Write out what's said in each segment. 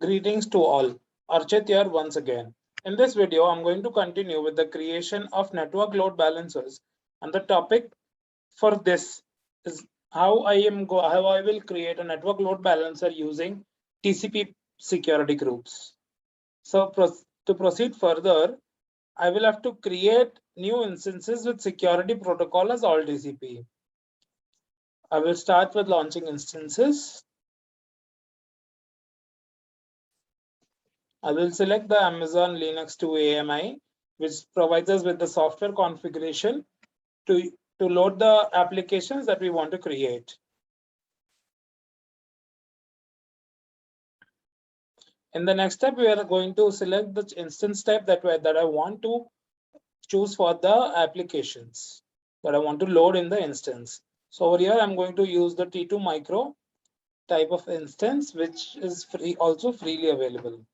Greetings to all. Archit here once again. In this video, I'm going to continue with the creation of network load balancers, and the topic for this is how I will create a network load balancer using TCP security groups. So to proceed further, I will have to create new instances with security protocol as all TCP. I will start with launching instances. I will select the Amazon Linux 2 AMI, which provides us with the software configuration to load the applications that we want to create. In the next step, we are going to select the instance type that I want to choose for the applications that I want to load in the instance. So over here, I'm going to use the T2 micro type of instance, which is also freely available.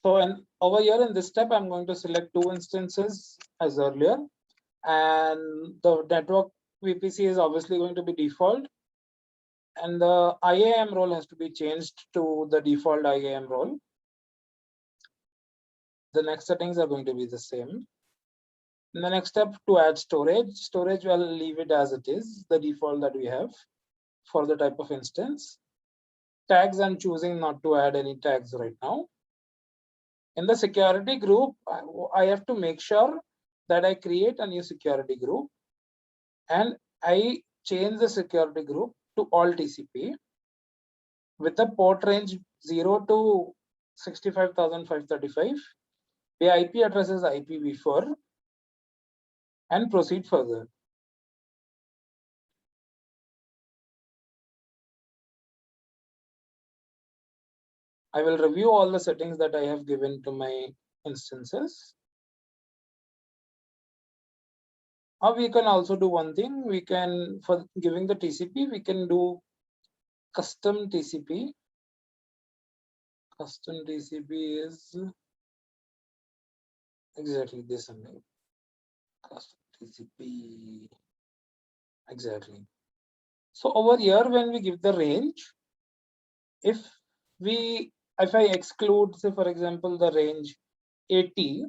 So over here in this step, I'm going to select 2 instances as earlier, and the network VPC is obviously going to be default, and the IAM role has to be changed to the default IAM role. The next settings are going to be the same. In the next step, to add storage, we'll leave it as it is, the default that we have for the type of instance. Tags, I'm choosing not to add any tags right now. In the security group, I have to make sure that I create a new security group, and I change the security group to all TCP with the port range 0 to 65,535. The IP address is IPv4, and proceed further. I will review all the settings that I have given to my instances. Or we can also do one thing. We can, for giving the TCP, we can do custom TCP. Custom TCP is exactly this only. Custom TCP. Exactly. So over here, when we give the range, if I exclude, say for example, the range 80,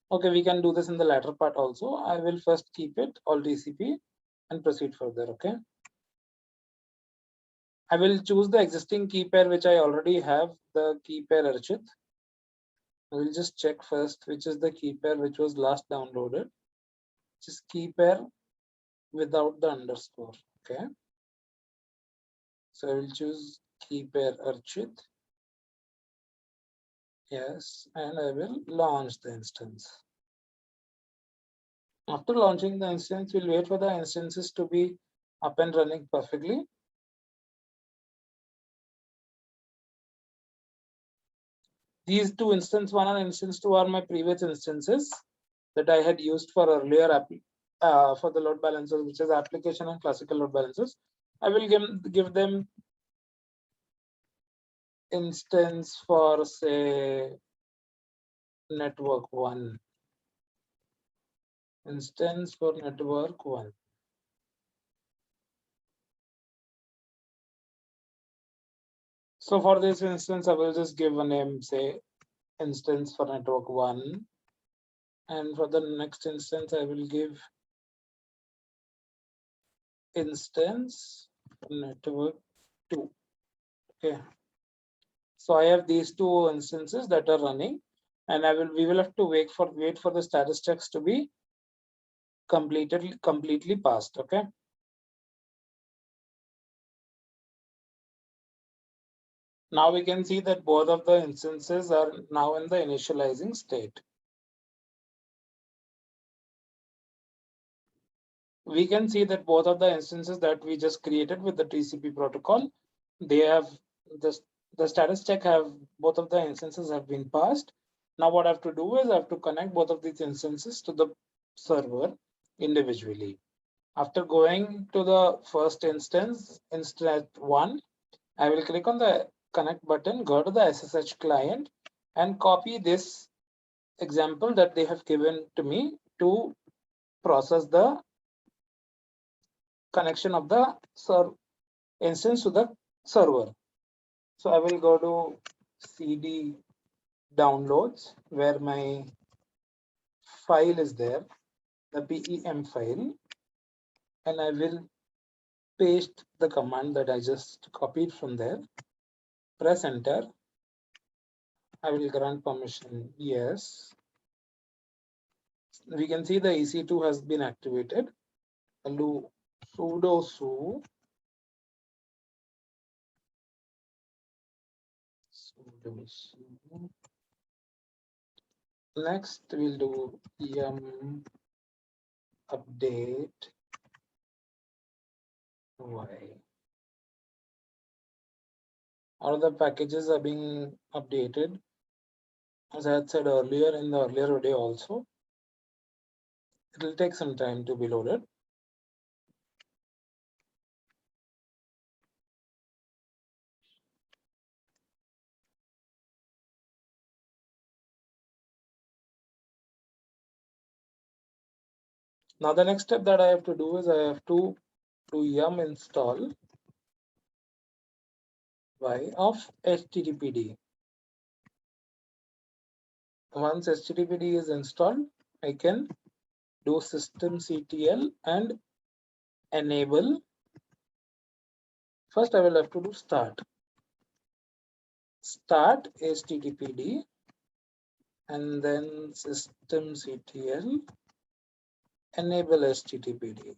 okay, we can do this in the latter part also. I will first keep it all TCP and proceed further. Okay. I will choose the existing key pair which I already have, the key pair Archit. I will just check first which is the key pair which was last downloaded. Just key pair without the underscore. Okay. So I will choose key pair Archit. Yes, and I will launch the instance. After launching the instance, we'll wait for the instances to be up and running perfectly. These 2 instance 1 and instance 2 are my previous instances that I had used for earlier for the load balancers, which is application and classical load balancers. I will give them instance for, say, network 1. Instance for network 1. So for this instance, I will just give a name, say instance for network 1. And for the next instance, I will give instance network 2. Okay. So I have these 2 instances that are running, and we will have to wait for the status checks to be completely passed. Okay. Now we can see that both of the instances are now in the initializing state. We can see that both of the instances that we just created with the TCP protocol, they have the status check both of the instances have been passed. Now what I have to do is I have to connect both of these instances to the server individually. After going to the first instance 1, I will click on the connect button, go to the SSH client, and copy this example that they have given to me to process the connection of the instance to the server. So I will go to CD downloads where my file is there, the PEM file, and I will paste the command that I just copied from there. Press enter. I will grant permission yes. We can see the EC2 has been activated. I'll do sudo su next we'll do yum update y. All the packages are being updated. As I had said earlier in the earlier video also, it will take some time to be loaded. Now the next step that I have to do is I have to do yum install y of httpd. Once httpd is installed, I can do systemctl and enable. First, I will have to do start httpd and then systemctl enable httpd.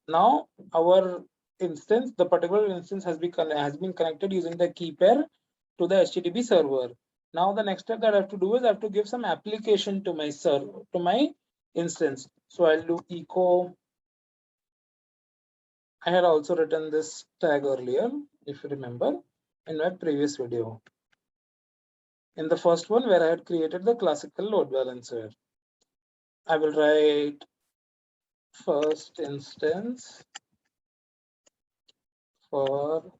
Now our instance, the particular instance has been connected using the key pair to the HTTP server. Now the next step that I have to do is I have to give some application to my server, to my instance. So I'll do echo. I had also written this tag earlier, if you remember, in my previous video. In the first one where I had created the classical load balancer, I will write first instance for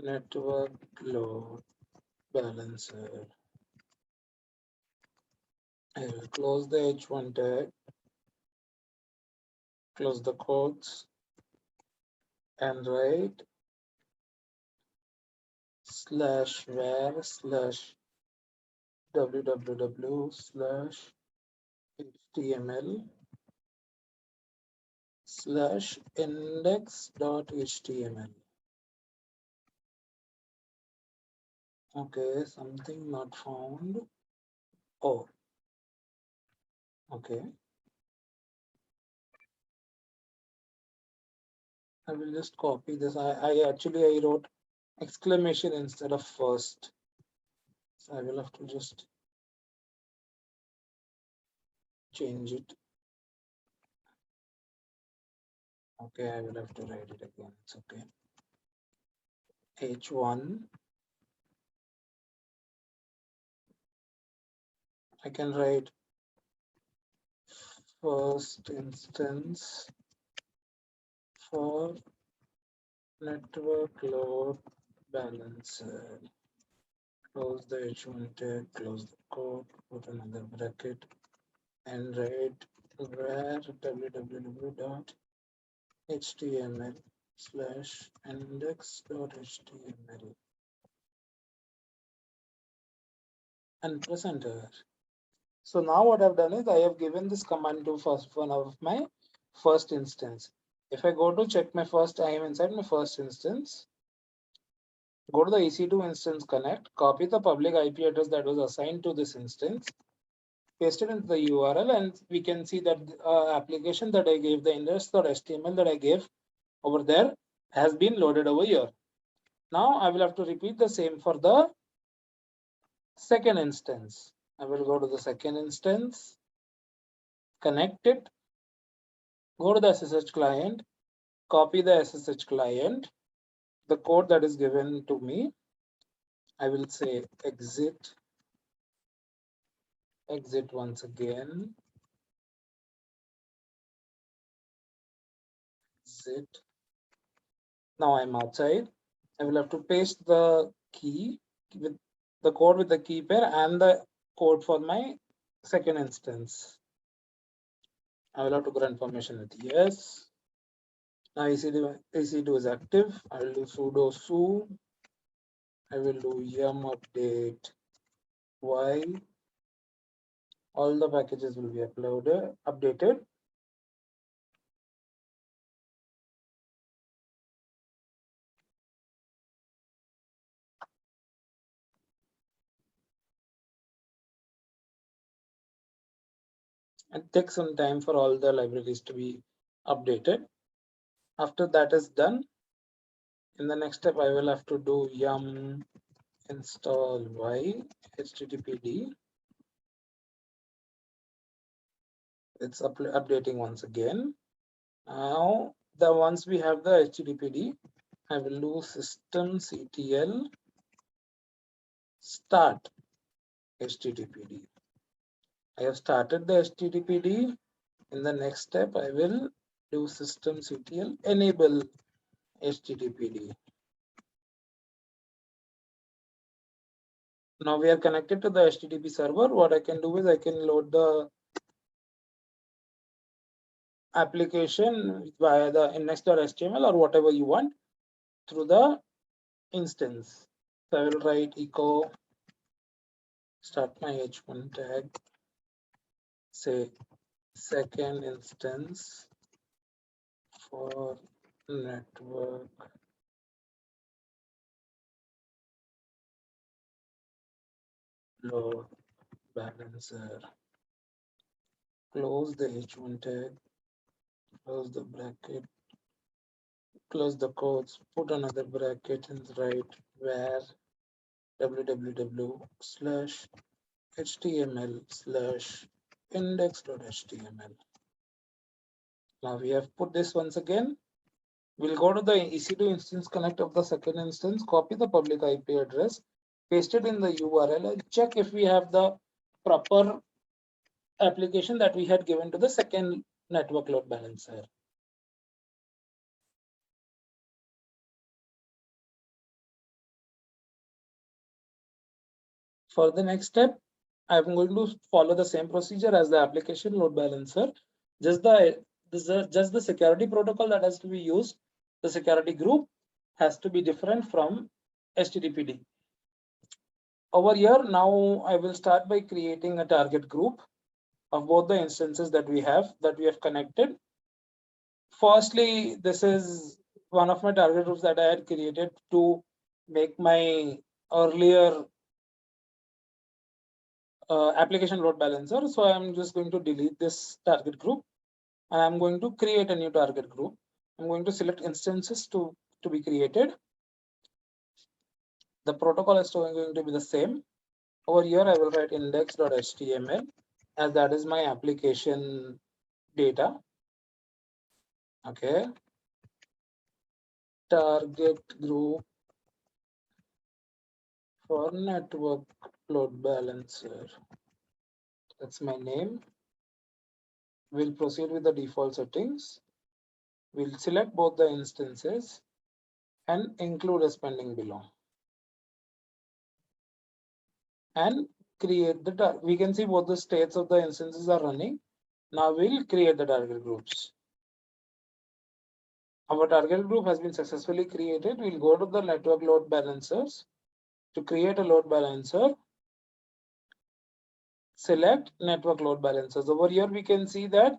network load balancer. I will close the H1 tag, close the quotes, and write www/www/html/index.html. Okay, something not found. Oh, okay. I will just copy this. I wrote exclamation instead of first. So I will have to just change it. Okay, I will have to write it again. It's okay. H1. I can write first instance for network load balancer. Close the H1 tag, close the code, put another bracket, and write where www.html/index.html and press enter. So now what I've done is I have given this command to first one of my first instance. If I go to check my first, I am inside my first instance. Go to the EC2 instance connect, copy the public IP address that was assigned to this instance, paste it into the URL, and we can see that application that I gave, the index.html that I gave over there, has been loaded over here. Now I will have to repeat the same for the second instance. I will go to the second instance, connect it, go to the SSH client, copy the SSH client, the code that is given to me. I will say exit once again, exit. Now I'm outside. I will have to paste the key with the code with the key pair and the code for my second instance. I will have to grant permission with yes. Now EC2 is active. I will do sudo su. I will do yum update y. All the packages will be updated. And take some time for all the libraries to be updated. After that is done, in the next step, I will have to do yum install y httpd. It's updating once again. Now, once we have the httpd, I will do systemctl start httpd. I have started the httpd. In the next step, I will do systemctl enable httpd. Now we are connected to the HTTP server. What I can do is I can load the application via the index.html or whatever you want through the instance. So I will write echo start my h1 tag, say second instance for network load balancer. Close the h1 tag, close the bracket, close the quotes, put another bracket and write where www/html/index.html. Now we have put this once again. We'll go to the EC2 instance connect of the second instance, copy the public IP address, paste it in the URL, and check if we have the proper application that we had given to the second network load balancer. For the next step, I'm going to follow the same procedure as the application load balancer. Just the security protocol that has to be used, the security group has to be different from HTTPD. Over here, now I will start by creating a target group of both the instances that we have connected. Firstly, this is one of my target groups that I had created to make my earlier application load balancer. So I'm just going to delete this target group and I'm going to create a new target group. I'm going to select instances to be created. The protocol is going to be the same. Over here, I will write index.html as that is my application data. Okay. Target group for network load balancer. That's my name. We'll proceed with the default settings. We'll select both the instances and include as pending below. And create the we can see both the states of the instances are running. Now we'll create the target groups. Our target group has been successfully created. We'll go to the network load balancers. To create a load balancer, select network load balancers. Over here, we can see that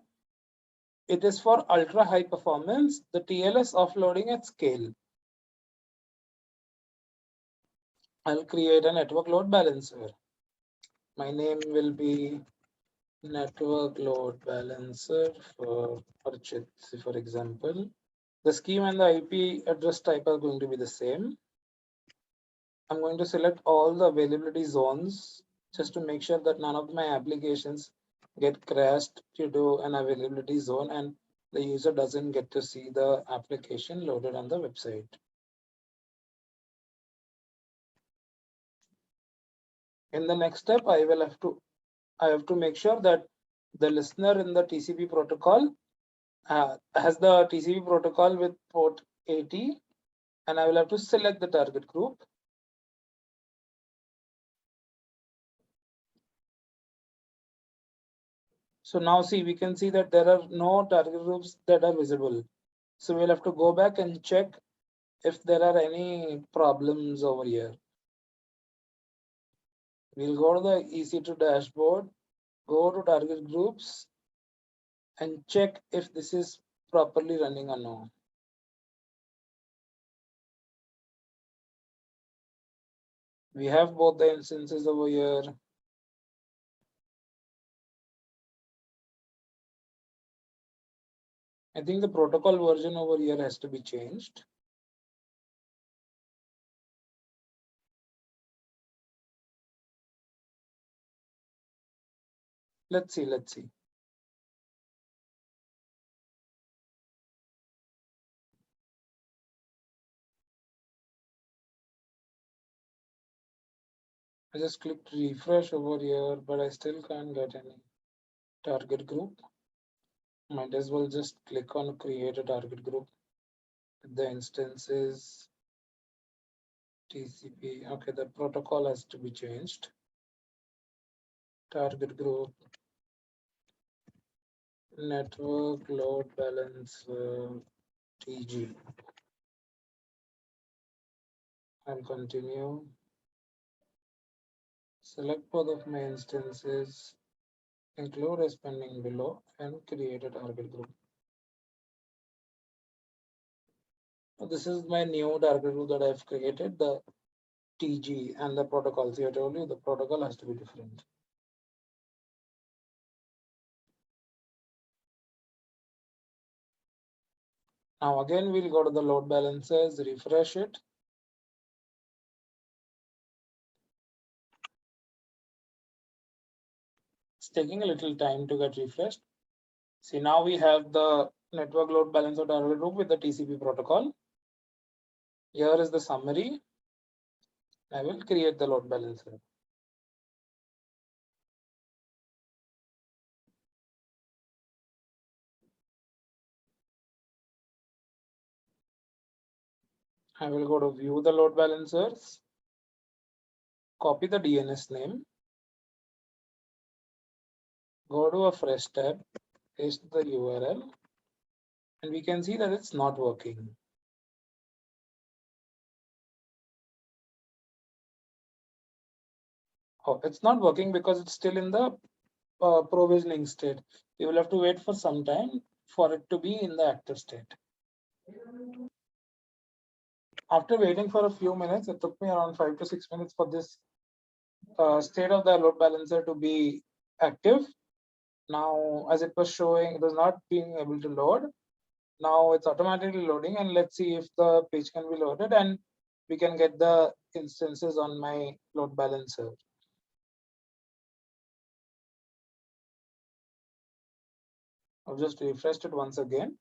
it is for ultra high performance, the TLS offloading at scale. I'll create a network load balancer. My name will be network load balancer for Archit, for example. The scheme and the IP address type are going to be the same. I'm going to select all the availability zones just to make sure that none of my applications get crashed due to an availability zone and the user doesn't get to see the application loaded on the website. In the next step, I have to make sure that the listener in the TCP protocol has the TCP protocol with port 80, and I will have to select the target group. So now see, we can see that there are no target groups that are visible. So we'll have to go back and check if there are any problems over here. We'll go to the EC2 dashboard, go to target groups and check if this is properly running or not. We have both the instances over here. I think the protocol version over here has to be changed. Let's see. I just clicked refresh over here, but I still can't get any target group. Might as well just click on create a target group. The instances, TCP. Okay, the protocol has to be changed. Target group, network load balancer, TG. I'll continue. Select both of my instances, include a pending below, and create a target group. This is my new target group that I've created, the TG and the protocol. See, I told you the protocol has to be different. Now again, we'll go to the load balancers, refresh it. It's taking a little time to get refreshed. See, now we have the network load balancer target group with the TCP protocol. Here is the summary. I will create the load balancer. I will go to view the load balancers, copy the DNS name, go to a fresh tab, paste the URL, and we can see that it's not working. Oh, it's not working because it's still in the provisioning state. You will have to wait for some time for it to be in the active state. After waiting for a few minutes, it took me around 5 to 6 minutes for this state of the load balancer to be active. Now, as it was showing, it was not being able to load. Now it's automatically loading, and let's see if the page can be loaded and we can get the instances on my load balancer. I've just refreshed it once again.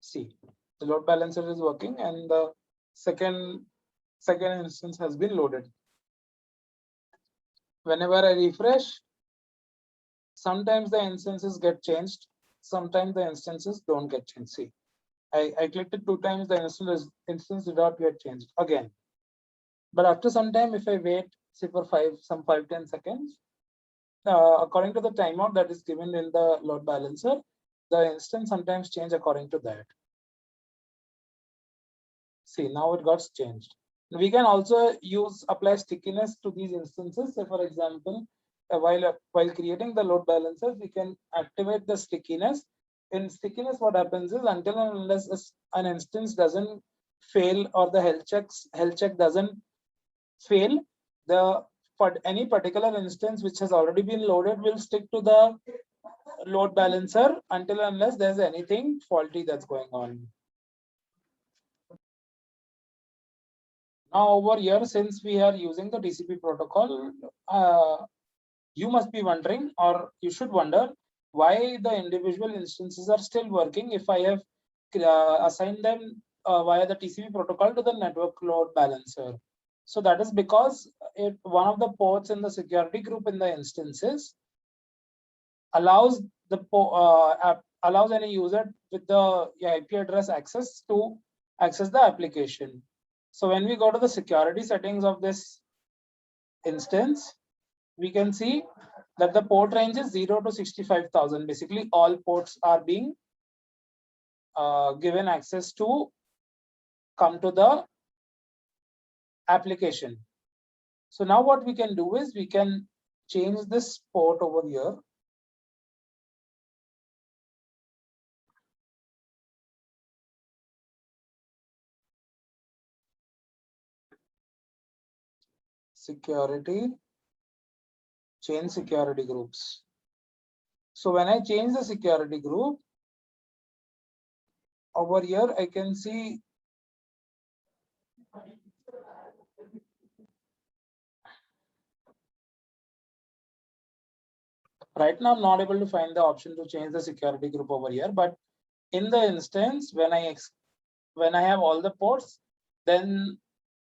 See, the load balancer is working and the second instance has been loaded. Whenever I refresh, sometimes the instances get changed, sometimes the instances don't get changed. See, I clicked it 2 times, the instance did not get changed again. But after some time, if I wait, say for 5-10 seconds, according to the timeout that is given in the load balancer, the instance sometimes change according to that. See, now it got changed. We can also apply stickiness to these instances. Say, for example, while creating the load balancers, we can activate the stickiness. In stickiness, what happens is until and unless an instance doesn't fail or the health check doesn't fail, any particular instance which has already been loaded will stick to the load balancer until and unless there's anything faulty that's going on. Now over here, since we are using the TCP protocol, you must be wondering, or you should wonder, why the individual instances are still working if I have assigned them via the TCP protocol to the network load balancer. So that is because one of the ports in the security group in the instances allows any user with the IP address access to access the application. So when we go to the security settings of this instance, we can see that the port range is 0 to 65,000. Basically, all ports are being given access to come to the application. So now what we can do is we can change this port over here. Security, change security groups. So when I change the security group over here, I can see right now I'm not able to find the option to change the security group over here, but in the instance, when I have all the ports, then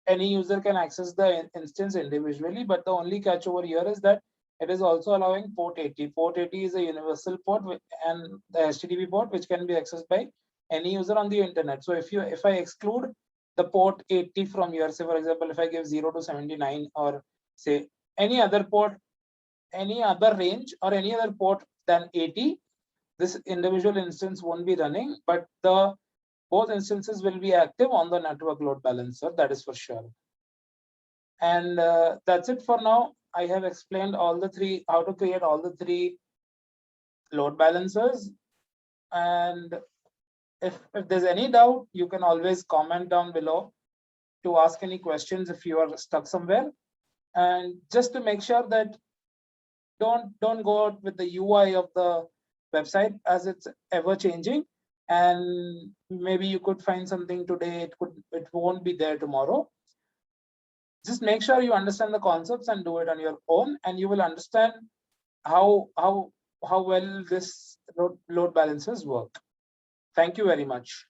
any user can access the instance individually. But the only catch over here is that it is also allowing port 80. Port 80 is a universal port and the HTTP port which can be accessed by any user on the internet. So if I exclude the port 80 from here, say for example, if I give 0 to 79 or say any other port, any other range or any other port than 80, this individual instance won't be running, but both instances will be active on the network load balancer, that is for sure. And that's it for now. I have explained all the three, how to create all the three load balancers. And if there's any doubt, you can always comment down below to ask any questions if you are stuck somewhere. And just to make sure that don't go out with the UI of the website, as it's ever changing, and maybe you could find something today, it won't be there tomorrow. Just make sure you understand the concepts and do it on your own, and you will understand how well this load balancers work. Thank you very much.